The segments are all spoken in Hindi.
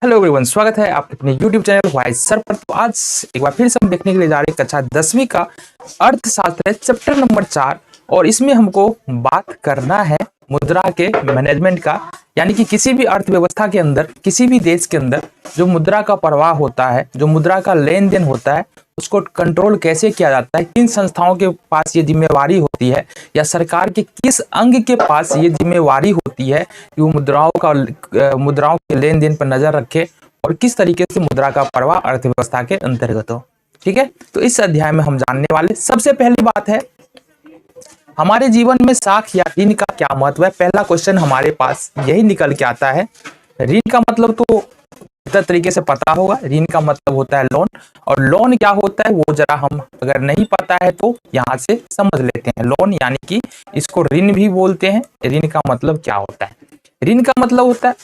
हेलो एवरीवन, स्वागत है आप अपने YouTube चैनल वाइज सर पर। तो आज एक बार फिर से हम देखने के लिए जा रहे हैं कक्षा 10वीं का अर्थशास्त्र है चैप्टर नंबर 4। और इसमें हमको बात करना है मुद्रा के मैनेजमेंट का, यानी कि किसी भी अर्थव्यवस्था के अंदर, किसी भी देश के अंदर जो मुद्रा का प्रवाह होता है, जो मुद्रा का लेन देन होता है, उसको कंट्रोल कैसे किया जाता है, किन संस्थाओं के पास ये जिम्मेवारी होती है, या सरकार के किस अंग के पास ये जिम्मेवारी होती है कि वो मुद्राओं के लेन देन पर नजर रखे और किस तरीके से मुद्रा का प्रवाह अर्थव्यवस्था के अंतर्गत हो। ठीक है, तो इस अध्याय में हम जानने वाले सबसे पहली बात है हमारे जीवन में साख या ऋण का क्या महत्व है। पहला क्वेश्चन हमारे पास यही निकल के आता है। ऋण का मतलब तो बेहतर तरीके से पता होगा। ऋण का मतलब होता है लोन, और लोन क्या होता है वो जरा हम अगर नहीं पता है तो यहाँ से समझ लेते हैं। लोन यानी कि इसको ऋण भी बोलते हैं। ऋण का मतलब क्या होता है? ऋण का मतलब होता है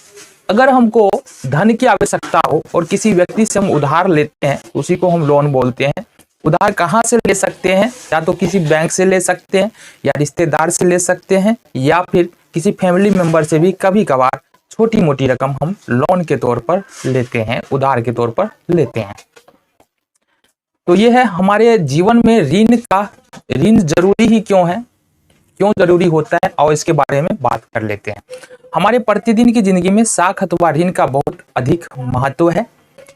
अगर हमको धन की आवश्यकता हो और किसी व्यक्ति से हम उधार लेते हैं, उसी को हम लोन बोलते हैं। उधार कहाँ से ले सकते हैं? या तो किसी बैंक से ले सकते हैं, या रिश्तेदार से ले सकते हैं, या फिर किसी फैमिली मेंबर से भी कभी कभार छोटी मोटी रकम हम लोन के तौर पर लेते हैं, उधार के तौर पर लेते हैं। तो ये है हमारे जीवन में ऋण जरूरी ही क्यों है, क्यों जरूरी होता है, और इसके बारे में बात कर लेते हैं। हमारे प्रतिदिन की जिंदगी में साख अथवा ऋण का बहुत अधिक महत्व है।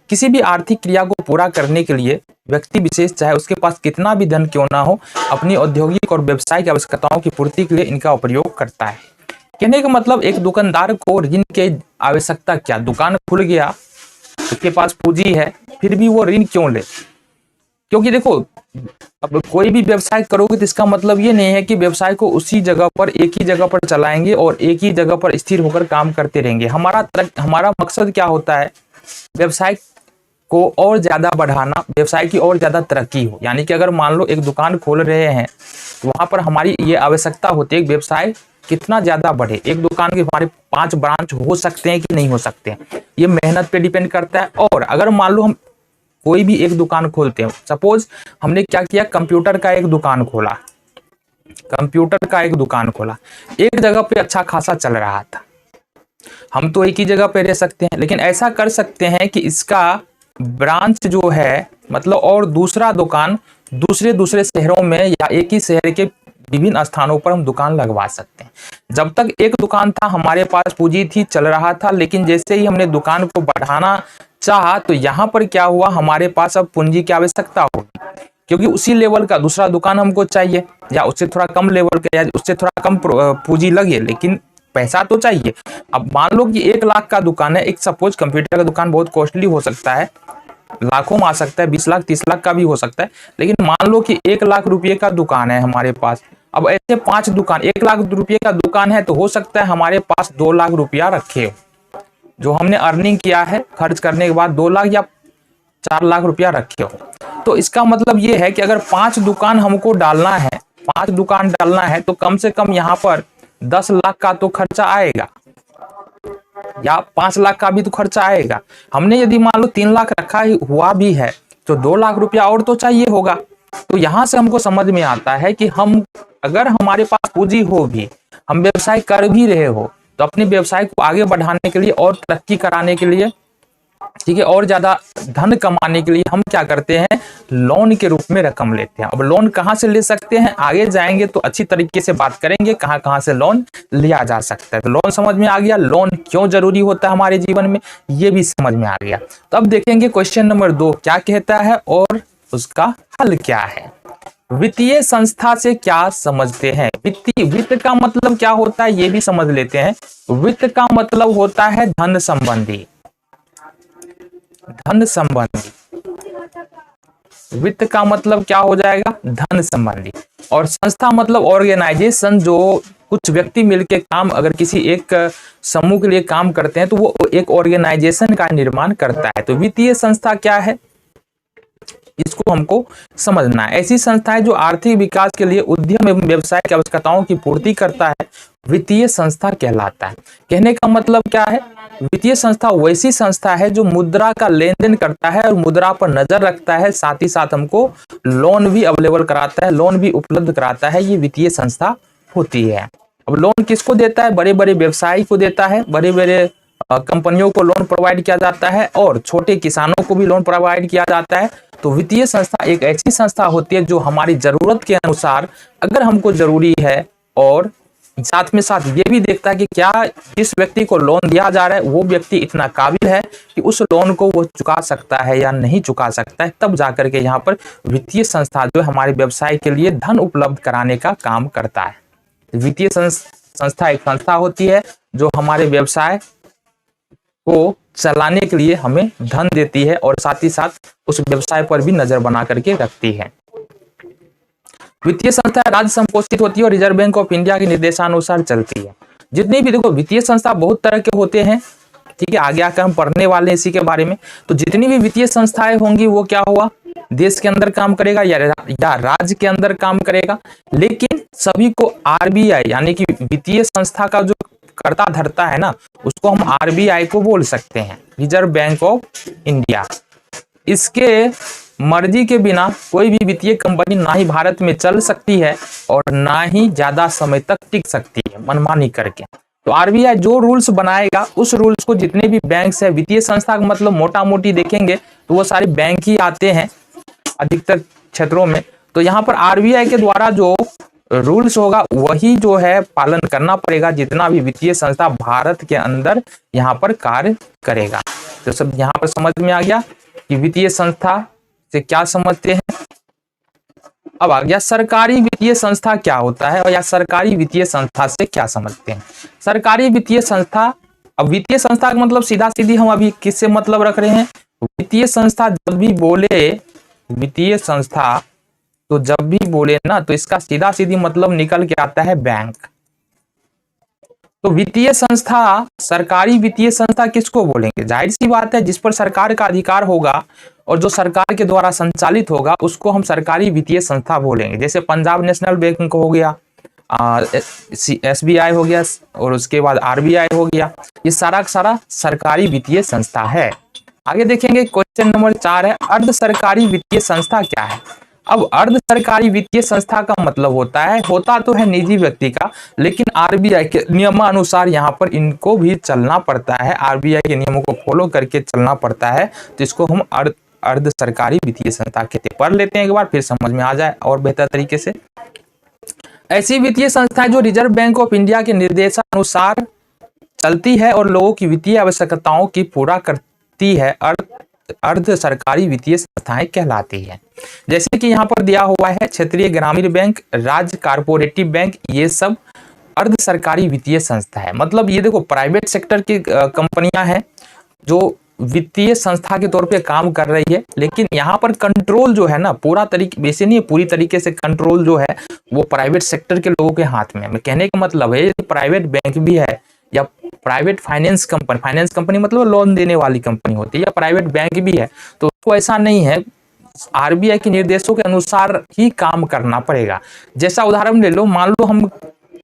किसी भी आर्थिक क्रिया को पूरा करने के लिए व्यक्ति विशेष, चाहे उसके पास कितना भी धन क्यों ना हो, अपनी औद्योगिक और व्यवसायिक आवश्यकताओं की पूर्ति के लिए इनका उपयोग करता है। कहने का मतलब एक दुकानदार को ऋण की आवश्यकता क्या? दुकान खुल गया, उसके पास पूंजी है, फिर भी वो ऋण क्यों ले? क्योंकि देखो, अब कोई भी व्यवसाय करोगे तो इसका मतलब ये नहीं है कि व्यवसाय को उसी जगह पर, एक ही जगह पर चलाएंगे और एक ही जगह पर स्थिर होकर काम करते रहेंगे। हमारा मकसद क्या होता है? व्यवसाय को और ज्यादा बढ़ाना, व्यवसाय की और ज्यादा तरक्की हो। यानी कि अगर मान लो एक दुकान खोल रहे हैं तो वहां पर हमारी ये आवश्यकता होती है व्यवसाय कितना ज्यादा बढ़े। एक दुकान के हमारे 5 ब्रांच हो सकते हैं कि नहीं हो सकते हैं, ये मेहनत पे डिपेंड करता है। और अगर मान लो हम कोई भी एक दुकान खोलते हैं, सपोज हमने क्या किया, कंप्यूटर का एक दुकान खोला, एक जगह पे अच्छा खासा चल रहा था। हम तो एक ही जगह पे रह सकते हैं, लेकिन ऐसा कर सकते हैं कि इसका ब्रांच जो है, मतलब और दूसरा दुकान दूसरे शहरों में या एक ही शहर के विभिन्न स्थानों पर हम दुकान लगवा सकते हैं। जब तक एक दुकान था, हमारे पास पूंजी थी, चल रहा था, लेकिन जैसे ही हमने दुकान को बढ़ाना चाहा तो यहाँ पर क्या हुआ, हमारे पास अब पूंजी की आवश्यकता होगी, क्योंकि उसी लेवल का दूसरा दुकान हमको चाहिए, या उससे थोड़ा कम लेवल का, या उससे थोड़ा कम पूंजी लगे, लेकिन पैसा तो चाहिए। अब मान लो कि 1 लाख का दुकान है, एक सपोज कंप्यूटर का दुकान बहुत कॉस्टली हो सकता है, लाखों में आ सकता है, 20 लाख 30 लाख का भी हो सकता है, लेकिन मान लो कि 1 लाख रुपए का दुकान है हमारे पास। अब ऐसे 5 दुकान, 1 लाख रुपए का दुकान है तो हो सकता है हमारे पास 2 लाख रुपया रखे हो, जो हमने अर्निंग किया है खर्च करने के बाद 2 लाख या 4 लाख रुपया रखे हो। तो इसका मतलब ये है कि अगर 5 दुकान हमको डालना है, 5 दुकान डालना है तो कम से कम यहाँ पर 10 लाख का तो खर्चा आएगा, या 5 लाख का भी तो खर्चा आएगा। हमने यदि मान लो 3 लाख रखा हुआ भी है तो 2 लाख रुपया और तो चाहिए होगा। तो यहां से हमको समझ में आता है कि हम, अगर हमारे पास पूंजी हो भी, हम व्यवसाय कर भी रहे हो, तो अपने व्यवसाय को आगे बढ़ाने के लिए और तरक्की कराने के लिए, ठीक है, और ज्यादा धन कमाने के लिए हम क्या करते हैं, लोन के रूप में रकम लेते हैं। अब लोन कहाँ से ले सकते हैं, आगे जाएंगे तो अच्छी तरीके से बात करेंगे कहाँ कहाँ से लोन लिया जा सकता है। तो लोन समझ में आ गया, लोन क्यों जरूरी होता है हमारे जीवन में, ये भी समझ में आ गया। तो अब देखेंगे क्वेश्चन नंबर 2 क्या कहता है और उसका हल क्या है। वित्तीय संस्था से क्या समझते हैं? वित्त का मतलब क्या होता है ये भी समझ लेते हैं। वित्त का मतलब होता है धन संबंधी। वित्त का मतलब क्या हो जाएगा? धन संबंधी। और संस्था मतलब ऑर्गेनाइजेशन, जो कुछ व्यक्ति मिलकर काम, अगर किसी एक समूह के लिए काम करते हैं तो वो एक ऑर्गेनाइजेशन का निर्माण करता है। तो वित्तीय संस्था क्या है, इसको हमको समझना है। ऐसी संस्थाएं जो आर्थिक विकास के लिए उद्यम एवं व्यवसाय की आवश्यकताओं की पूर्ति करता है, वित्तीय संस्था कहलाता है। कहने का मतलब क्या है, वित्तीय संस्था वैसी संस्था है जो मुद्रा का लेन देन करता है और मुद्रा पर नजर रखता है, साथ ही साथ हमको लोन भी अवेलेबल कराता है, लोन भी उपलब्ध कराता है, ये वित्तीय संस्था होती है। अब लोन किसको देता है? बड़े बड़े व्यवसायी को देता है, बड़े बड़े कंपनियों को लोन प्रोवाइड किया जाता है और छोटे किसानों को भी लोन प्रोवाइड किया जाता है। तो वित्तीय संस्था एक ऐसी संस्था होती है जो हमारी जरूरत के अनुसार, अगर हमको जरूरी है, और साथ में साथ ये भी देखता है कि क्या जिस व्यक्ति को लोन दिया जा रहा है वो व्यक्ति इतना काबिल है कि उस लोन को वो चुका सकता है या नहीं चुका सकता है, तब जाकर के यहाँ पर वित्तीय संस्था जो हमारे व्यवसाय के लिए धन उपलब्ध कराने का काम करता है। वित्तीय संस्था एक संस्था होती है जो हमारे व्यवसाय को चलाने के लिए हमें धन देती है और साथ ही साथ उस व्यवसाय पर भी नजर बना करके रखती है। वित्तीय संस्था राज्य संपोषित होती है और रिजर्व बैंक ऑफ इंडिया के निर्देशानुसार चलती है। जितनी भी देखो वित्तीय संस्था बहुत तरह के होते हैं, ठीक है, आगे आकर हम पढ़ने वाले हैं इसी के बारे में। तो जितनी भी वित्तीय संस्थाएं होंगी वो क्या हुआ, देश के अंदर काम करेगा या राज्य के अंदर काम करेगा, लेकिन सभी को आरबीआई यानी कि वित्तीय संस्था का जो कर्ता धर्ता है ना, उसको हम आरबीआई को बोल सकते हैं, रिजर्व बैंक ऑफ इंडिया। इसके मर्जी के बिना कोई भी वित्तीय कंपनी ना ही भारत में चल सकती है और ना ही ज्यादा समय तक टिक सकती है मनमानी करके। तो आरबीआई जो रूल्स बनाएगा उस रूल्स को जितने भी बैंक्स है, वित्तीय संस्था का मतलब मोटा मोटी देखेंगे तो वो सारे बैंक ही आते हैं अधिकतर क्षेत्रों में। तो यहाँ पर आरबीआई के द्वारा जो रूल्स होगा वही जो है पालन करना पड़ेगा, जितना भी वित्तीय संस्था भारत के अंदर यहाँ पर कार्य करेगा। तो सब यहाँ पर समझ में आ गया कि वित्तीय संस्था से क्या समझते हैं। अब आ गया सरकारी वित्तीय संस्था क्या होता है और या सरकारी वित्तीय संस्था से क्या समझते हैं। सरकारी वित्तीय संस्था, अब वित्तीय संस्था का मतलब सीधा सीधी हम अभी किससे मतलब रख रहे हैं, वित्तीय संस्था जब भी बोले, वित्तीय संस्था तो जब भी बोले ना तो इसका सीधा सीधी मतलब निकल के आता है बैंक। तो वित्तीय संस्था, सरकारी वित्तीय संस्था किसको बोलेंगे, जाहिर सी बात है जिस पर सरकार का अधिकार होगा और जो सरकार के द्वारा संचालित होगा उसको हम सरकारी वित्तीय संस्था बोलेंगे। जैसे पंजाब नेशनल बैंक हो गया, एसबीआई हो गया और उसके बाद आरबीआई हो गया, ये सारा सारा सरकारी वित्तीय संस्था है। आगे देखेंगे क्वेश्चन नंबर 4 है अर्ध सरकारी वित्तीय संस्था क्या है। अब अर्ध सरकारी वित्तीय संस्था का मतलब होता तो है निजी व्यक्ति का, लेकिन आरबीआई के नियमानुसार यहाँ पर इनको भी चलना पड़ता है, आरबीआई के नियमों को फॉलो करके चलना पड़ता है। तो इसको हम अर्ध सरकारी वित्तीय संस्था कहते हैं। पढ़ लेते हैं एक बार फिर समझ में आ जाए और बेहतर तरीके से। ऐसी वित्तीय संस्थाएं जो रिजर्व बैंक ऑफ इंडिया के निर्देशानुसार चलती है और लोगों की वित्तीय आवश्यकताओं की पूरा करती है, अर्ध सरकारी वित्तीय संस्थाएं कहलाती है। जैसे कि यहाँ पर दिया हुआ है क्षेत्रीय ग्रामीण बैंक, राज्य कारपोरेटिव बैंक, ये सब अर्ध सरकारी वित्तीय संस्था है। मतलब ये देखो प्राइवेट सेक्टर की कंपनियां हैं जो वित्तीय संस्था के तौर पे काम कर रही है, लेकिन यहाँ पर कंट्रोल जो है ना पूरा तरीके वैसे नहीं है, पूरी तरीके से कंट्रोल जो है वो प्राइवेट सेक्टर के लोगों के हाथ में है। मैं कहने का मतलब है प्राइवेट बैंक भी है या प्राइवेट फाइनेंस कंपनी मतलब लोन देने वाली कंपनी होती है, या प्राइवेट बैंक भी है, तो उसको ऐसा नहीं है, आरबीआई के निर्देशों के अनुसार ही काम करना पड़ेगा। जैसा उदाहरण ले लो, मान लो हम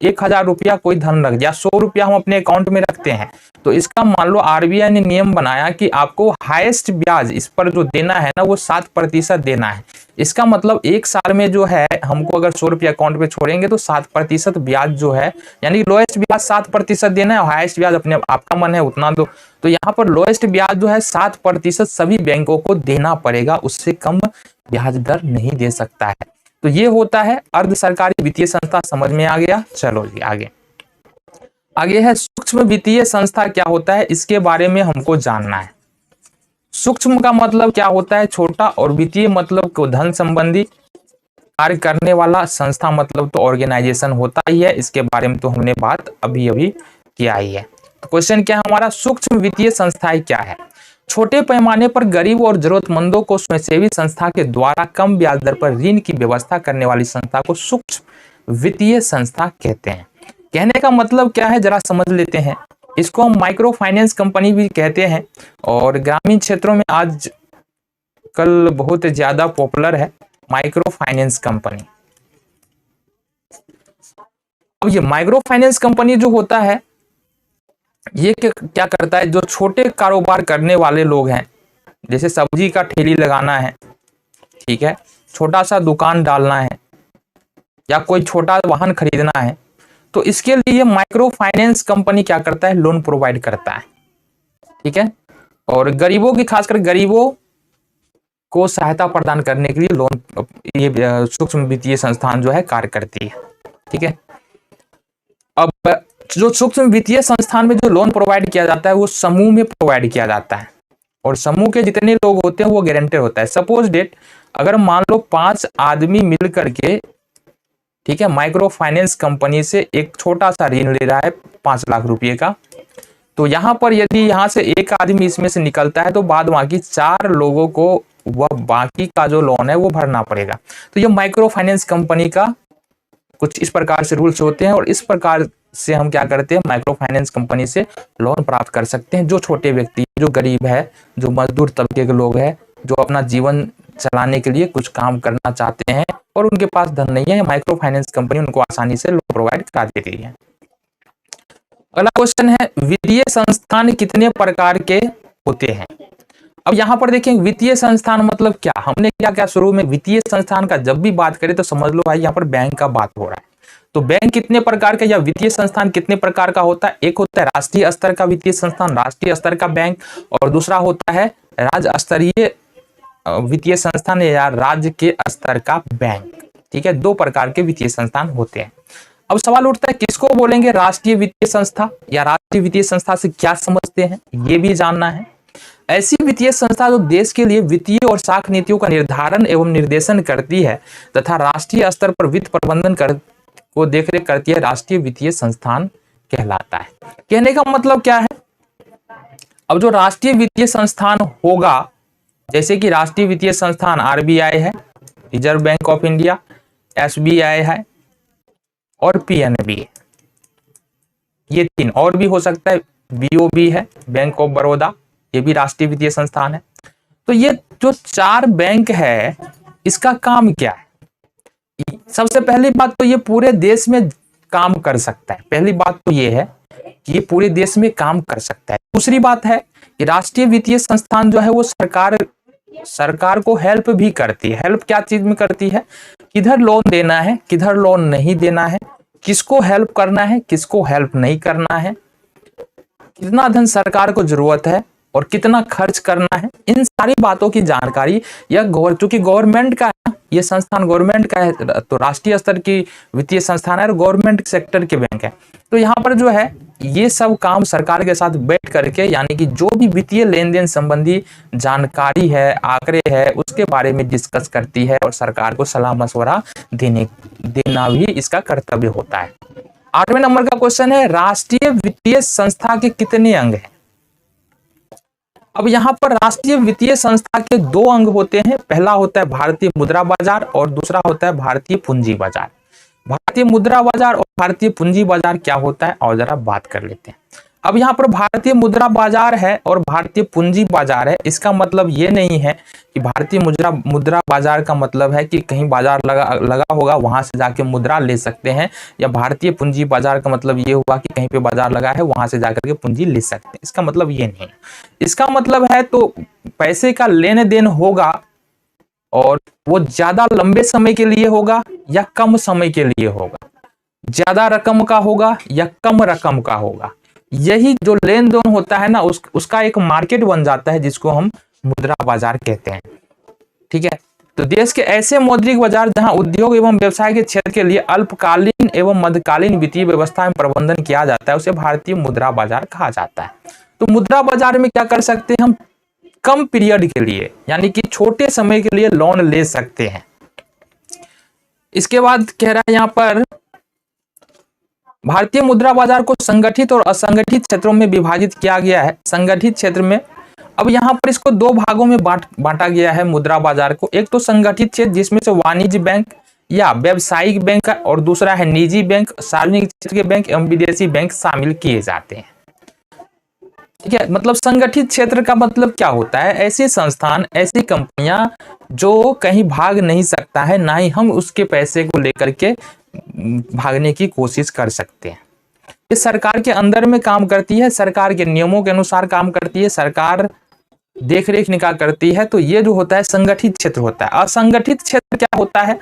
1000 रुपया कोई धन रख दिया, 100 रुपया हम अपने अकाउंट में रखते हैं, तो इसका मान लो आरबीआई ने नियम बनाया कि आपको हाईएस्ट ब्याज इस पर जो देना है ना वो 7% देना है। इसका मतलब एक साल में जो है हमको अगर 100 रुपया अकाउंट पे छोड़ेंगे तो 7% ब्याज जो है, यानी लोएस्ट ब्याज 7% देना है और हाईएस्ट ब्याज अपने आपका मन है उतना दो। तो यहाँ पर लोएस्ट ब्याज जो है 7% सभी बैंकों को देना पड़ेगा, उससे कम ब्याज दर नहीं दे सकता है। तो ये होता है अर्ध सरकारी वित्तीय संस्था। समझ में आ गया। चलो जी आगे है सूक्ष्म वित्तीय संस्था क्या होता है, इसके बारे में हमको जानना है। सूक्ष्म का मतलब क्या होता है, छोटा, और वित्तीय मतलब को धन संबंधी कार्य करने वाला, संस्था मतलब तो ऑर्गेनाइजेशन होता ही है। इसके बारे में तो हमने बात अभी किया ही है। तो क्वेश्चन क्या है हमारा, सूक्ष्म वित्तीय संस्थाएं क्या है। छोटे पैमाने पर गरीब और जरूरतमंदों को स्वयंसेवी संस्था के द्वारा कम ब्याज दर पर ऋण की व्यवस्था करने वाली संस्था को सूक्ष्म वित्तीय संस्था कहते हैं। कहने का मतलब क्या है जरा समझ लेते हैं। इसको हम माइक्रो फाइनेंस कंपनी भी कहते हैं और ग्रामीण क्षेत्रों में आज कल बहुत ज्यादा पॉपुलर है माइक्रो फाइनेंस कंपनी। अब ये माइक्रो फाइनेंस कंपनी जो होता है ये क्या करता है, जो छोटे कारोबार करने वाले लोग हैं, जैसे सब्जी का ठेली लगाना है, ठीक है, छोटा सा दुकान डालना है या कोई छोटा वाहन खरीदना है, तो इसके लिए माइक्रो फाइनेंस कंपनी क्या करता है, लोन प्रोवाइड करता है। ठीक है। और गरीबों की, खासकर गरीबों को सहायता प्रदान करने के लिए लोन, ये सूक्ष्म वित्तीय संस्थान जो है कार्य करती है। ठीक है। अब जो सूक्ष्म वित्तीय संस्थान में जो लोन प्रोवाइड किया जाता है वो समूह में प्रोवाइड किया जाता है, और समूह के जितने लोग होते हैं वो गारंटर होता है। सपोज डेट, अगर मान लो 5 आदमी मिल करके, ठीक है, माइक्रो फाइनेंस कंपनी से एक छोटा सा ऋण ले रहा है 5 लाख रुपए का, तो यहां पर यदि यहां से एक आदमी इसमें से निकलता है तो बाद बाकी 4 लोगों को वह बाकी का जो लोन है वो भरना पड़ेगा। तो ये माइक्रो फाइनेंस कंपनी का कुछ इस प्रकार से रूल्स होते हैं, और इस प्रकार से हम क्या करते हैं, माइक्रो फाइनेंस कंपनी से लोन प्राप्त कर सकते हैं। जो छोटे व्यक्ति, जो गरीब है, जो मजदूर तबके के लोग हैं, जो अपना जीवन चलाने के लिए कुछ काम करना चाहते हैं और उनके पास धन नहीं है, माइक्रो फाइनेंस कंपनी उनको आसानी से लोन प्रोवाइड करा देती है। अगला क्वेश्चन है, वित्तीय संस्थान कितने प्रकार के होते हैं? अब यहां पर देखें, वित्तीय संस्थान मतलब क्या, हमने क्या क्या शुरू में वित्तीय संस्थान का जब भी बात करें तो समझ लो भाई यहाँ पर बैंक का बात हो रहा है। तो बैंक कितने प्रकार का या वित्तीय संस्थान कितने प्रकार का होता है? एक होता है राष्ट्रीय स्तर का वित्तीय संस्थान, राष्ट्रीय स्तर का बैंक, और दूसरा होता है राज्य स्तरीय वित्तीय संस्थान या राज्य के स्तर का बैंक। ठीक है, 2 प्रकार के वित्तीय संस्थान होते हैं। अब सवाल उठता है, किसको बोलेंगे राष्ट्रीय वित्तीय संस्था, या राष्ट्रीय वित्तीय संस्था से क्या समझते हैं, ये भी जानना है। ऐसी वित्तीय संस्था जो देश के लिए वित्तीय और साख नीतियों का निर्धारण एवं निर्देशन करती है तथा राष्ट्रीय स्तर पर वित्त प्रबंधन को देखरेख करती है, राष्ट्रीय वित्तीय संस्थान कहलाता है। कहने का मतलब क्या है, अब जो राष्ट्रीय वित्तीय संस्थान होगा, जैसे कि राष्ट्रीय वित्तीय संस्थान आरबीआई है, reserve bank of India, SBI है और पीएनबी, ये 3 और भी हो सकता है, बीओबी है, बैंक ऑफ बड़ौदा, ये भी राष्ट्रीय वित्तीय संस्थान है। तो ये जो 4 बैंक है, इसका काम क्या है? सबसे पहली बात तो ये पूरे देश में काम कर सकता है, पहली बात तो ये है कि ये पूरे देश में काम कर सकता है। दूसरी बात है कि राष्ट्रीय वित्तीय संस्थान जो है वो सरकार को हेल्प भी करती है। हेल्प क्या चीज में करती है, किधर लोन देना है, किधर लोन नहीं देना है, किसको हेल्प करना है, किसको हेल्प नहीं करना है, कितना धन सरकार को जरूरत है और कितना खर्च करना है, इन सारी बातों की जानकारी चूंकि गवर्नमेंट का है, ये संस्थान गवर्नमेंट का है, तो राष्ट्रीय स्तर की वित्तीय संस्थान है और गवर्नमेंट सेक्टर के बैंक है। तो यहाँ पर जो है ये सब काम सरकार के साथ बैठ करके, यानी कि जो भी वित्तीय लेन देन संबंधी जानकारी है, आंकड़े है, उसके बारे में डिस्कस करती है और सरकार को सलाह मशवरा देना भी इसका कर्तव्य होता है। 8वें नंबर का क्वेश्चन है, राष्ट्रीय वित्तीय संस्था के कितने अंग हैं? अब यहां पर राष्ट्रीय वित्तीय संस्था के 2 अंग होते हैं, पहला होता है भारतीय मुद्रा बाजार और दूसरा होता है भारतीय पूंजी बाजार। भारतीय मुद्रा बाजार और भारतीय पूंजी बाजार क्या होता है और जरा बात कर लेते हैं। अब यहाँ पर भारतीय मुद्रा बाजार है और भारतीय पूंजी बाजार है, इसका मतलब ये नहीं है कि भारतीय मुद्रा बाजार का मतलब है कि कहीं बाजार लगा होगा वहां से जाके मुद्रा ले सकते हैं, या भारतीय पूंजी बाजार का मतलब ये हुआ कि कहीं पे बाजार लगा है वहां से जाकर के पूंजी ले सकते हैं, इसका मतलब ये नहीं है। इसका मतलब है तो पैसे का लेन देन होगा और वो ज्यादा लंबे समय के लिए होगा या कम समय के लिए होगा, ज्यादा रकम का होगा या कम रकम का होगा, यही जो लेन देन होता है ना, उसका एक मार्केट बन जाता है जिसको हम मुद्रा बाजार कहते हैं। ठीक है, तो देश के ऐसे मौद्रिक बाजार जहां उद्योग एवं व्यवसाय के क्षेत्र के लिए अल्पकालीन एवं मध्यकालीन वित्तीय व्यवस्था में प्रबंधन किया जाता है, उसे भारतीय मुद्रा बाजार कहा जाता है। तो मुद्रा बाजार में क्या कर सकते हैं हम, कम पीरियड के लिए यानी कि छोटे समय के लिए लोन ले सकते हैं। इसके बाद कह रहा है यहाँ पर भारतीय मुद्रा बाजार को संगठित और असंगठित क्षेत्रों में विभाजित किया गया है। संगठित क्षेत्र में, अब यहाँ पर इसको 2 भागों में बांटा गया है मुद्रा बाजार को। एक तो संगठित क्षेत्र जिसमें से वाणिज्य बैंक या व्यावसायिक बैंक है, और दूसरा है निजी बैंक, सार्वजनिक क्षेत्र के बैंक एवं विदेशी बैंक शामिल किए जाते हैं। ठीक है, मतलब संगठित क्षेत्र का मतलब क्या होता है, ऐसे संस्थान, ऐसी कंपनियां जो कहीं भाग नहीं सकता है, ना ही हम उसके पैसे को लेकर के भागने की कोशिश कर सकते हैं। ये सरकार के अंदर में काम करती है, सरकार के नियमों के अनुसार काम करती है, सरकार देखरेख निकाह करती है। तो ये जो होता है संगठित क्षेत्र होता है। असंगठित क्षेत्र क्या होता है,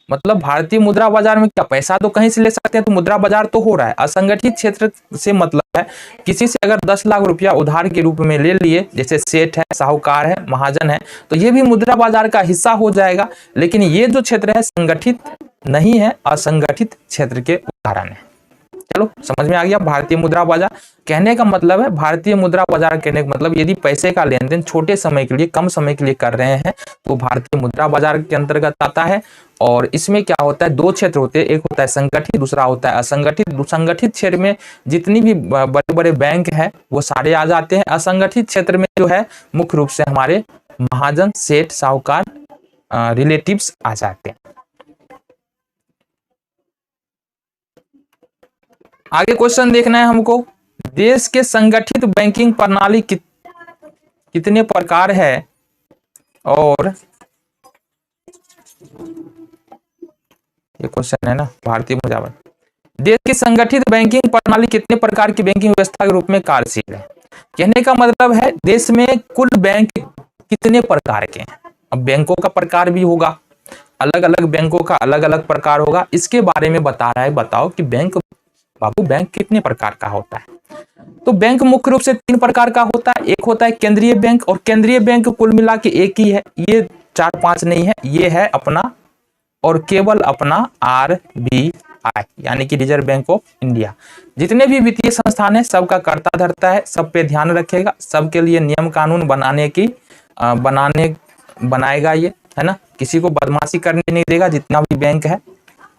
मतलब भारतीय मुद्रा बाजार में क्या पैसा तो कहीं से ले सकते हैं, तो मुद्रा बाजार तो हो रहा है। असंगठित क्षेत्र से मतलब है किसी से अगर 10 लाख रुपया उधार के रूप में ले लिए, जैसे सेठ है, साहूकार है, महाजन है, तो ये भी मुद्रा बाजार का हिस्सा हो जाएगा। लेकिन ये जो क्षेत्र है संगठित नहीं है, असंगठित क्षेत्र के उदाहरण है। चलो समझ में आ गया भारतीय मुद्रा बाजार कहने का मतलब है। भारतीय मुद्रा बाजार कहने का मतलब यदि पैसे का लेन देन छोटे समय के लिए, कम समय के लिए कर रहे हैं तो भारतीय मुद्रा बाजार के अंतर्गत आता है। और इसमें क्या होता है, 2 क्षेत्र होते हैं, एक होता है संगठित, दूसरा होता है असंगठित। संगठित क्षेत्र में जितनी भी बड़े बड़े बैंक हैं वो सारे आ जाते हैं। असंगठित क्षेत्र में जो है मुख्य रूप से हमारे महाजन, सेठ, साहूकार, रिलेटिव्स आ जाते हैं। आगे क्वेश्चन देखना है हमको, देश के संगठित बैंकिंग प्रणाली कितने प्रकार है और ये क्वेश्चन है ना भारतीय मुद्रा बाजार। देश की संगठित बैंकिंग प्रणाली कितने प्रकार की बैंकिंग व्यवस्था के रूप में कार्यशील है। कहने का मतलब है देश में कुल बैंक कितने प्रकार के हैं। अब बैंकों का प्रकार भी होगा, अलग अलग बैंकों का अलग अलग प्रकार होगा, इसके बारे में बता रहा है। बताओ कि बैंक बाबू बैंक कितने प्रकार का होता है। तो बैंक मुख्य रूप से 3 प्रकार का होता है। एक होता है केंद्रीय बैंक, और केंद्रीय बैंक कुल मिला के एक ही है, ये 4-5 नहीं है, ये है अपना और केवल अपना RBI यानी कि रिजर्व बैंक ऑफ इंडिया। जितने भी वित्तीय संस्थान है सबका कर्ता धर्ता है, सब पे ध्यान रखेगा, सबके लिए नियम कानून बनाएगा ये, है ना। किसी को बदमाशी करने नहीं देगा जितना भी बैंक है,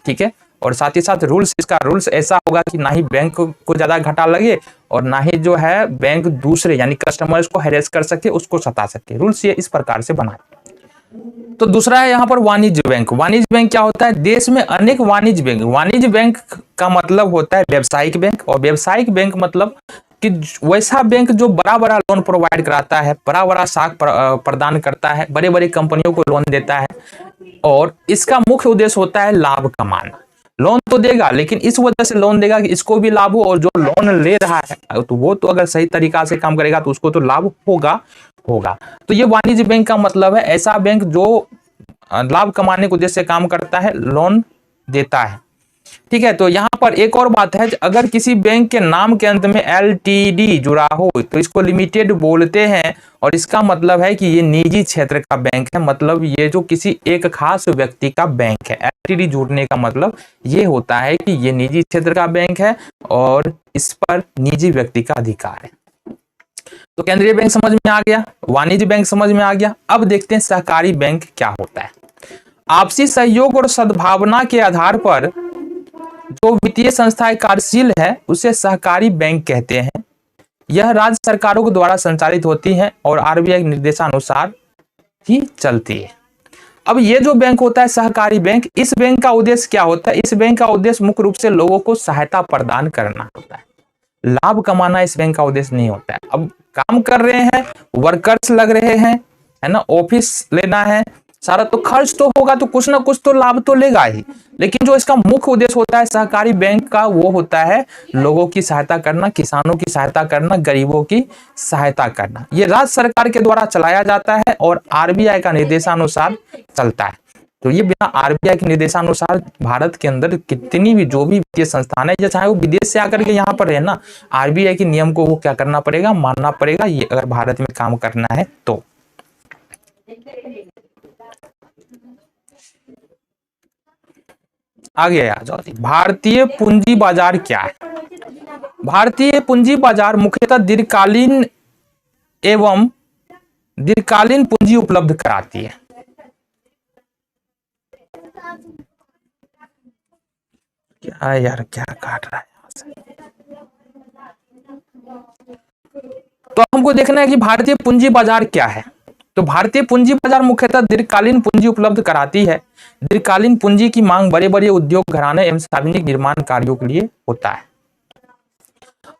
ठीक है। और साथ ही साथ इसका रूल्स ऐसा होगा कि ना ही बैंक को ज्यादा घाटा लगे और ना ही जो है बैंक दूसरे यानी कस्टमर्स को हैरेस कर सके, उसको सता सके। रूल्स ये इस प्रकार से बनाए। तो दूसरा है यहाँ पर वाणिज्य बैंक। वाणिज्य बैंक क्या होता है, देश में अनेक वाणिज्य बैंक। वाणिज्य बैंक का मतलब होता है व्यावसायिक बैंक, और व्यावसायिक बैंक मतलब कि वैसा बैंक जो बड़ा बड़ा लोन प्रोवाइड कराता है, बड़ा बड़ा साख प्रदान करता है, बड़े बड़े कंपनियों को लोन देता है, और इसका मुख्य उद्देश्य होता है लाभ कमाना। लोन तो देगा लेकिन इस वजह से लोन देगा कि इसको भी लाभ हो, और जो लोन ले रहा है तो वो तो अगर सही तरीका से काम करेगा तो उसको तो लाभ होगा। तो ये वाणिज्य बैंक का मतलब है ऐसा बैंक जो लाभ कमाने के उद्देश्य से काम करता है, लोन देता है, ठीक है। तो यहाँ पर एक और बात है, अगर किसी बैंक के नाम के अंत में LTD जुड़ा हो तो इसको लिमिटेड बोलते हैं, और इसका मतलब है कि ये निजी क्षेत्र का बैंक है। मतलब ये जो किसी एक खास व्यक्ति का बैंक है। LTD जुड़ने का मतलब ये होता है कि ये निजी क्षेत्र का बैंक है और इस पर निजी व्यक्ति का अधिकार है। तो केंद्रीय बैंक समझ में आ गया, वाणिज्य बैंक समझ में आ गया। अब देखते हैं सहकारी बैंक क्या होता है। आपसी सहयोग और सद्भावना के आधार पर जो वित्तीय संस्थाएं कार्यशील है उसे सहकारी बैंक कहते हैं। यह राज्य सरकारों के द्वारा संचालित होती हैं और RBI के निर्देशानुसार ही चलती है। अब ये जो बैंक होता है सहकारी बैंक, इस बैंक का उद्देश्य क्या होता है। इस बैंक का उद्देश्य मुख्य रूप से लोगों को सहायता प्रदान करना होता है, लाभ कमाना इस बैंक का उद्देश्य नहीं होता है। अब काम कर रहे हैं, वर्कर्स लग रहे हैं, है ना, ऑफिस लेना है सारा, तो खर्च तो होगा, तो कुछ ना कुछ तो लाभ तो लेगा ही। लेकिन जो इसका मुख्य उद्देश्य होता है सहकारी बैंक का, वो होता है लोगों की सहायता करना, किसानों की सहायता करना, गरीबों की सहायता करना। ये राज्य सरकार के द्वारा चलाया जाता है और RBI का निर्देशानुसार चलता है। तो ये बिना RBI के निर्देशानुसार भारत के अंदर कितनी भी जो भी वित्तीय संस्थान है, या चाहे वो विदेश से आकर के यहाँ पर रहना, RBI के नियम को वो क्या करना पड़ेगा, मानना पड़ेगा, ये अगर भारत में काम करना है तो। आगे आ जाओ। भारतीय पूंजी बाजार क्या है। भारतीय पूंजी बाजार मुख्यतः दीर्घकालीन पूंजी उपलब्ध कराती है। क्या यार, क्या काट रहा है यहाँ से। तो हमको देखना है कि भारतीय पूंजी बाजार क्या है। तो भारतीय पूंजी बाजार मुख्यतः दीर्घकालीन पूंजी उपलब्ध कराती है। दीर्घकालीन पूंजी की मांग बड़े बड़े उद्योग घराने एवं सार्वजनिक निर्माण कार्यों के लिए होता है।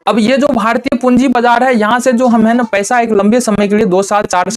अब ये जो भारतीय पूंजी बाजार है, यहाँ से जो हम है ना पैसा एक लंबे समय के लिए 2 साल 4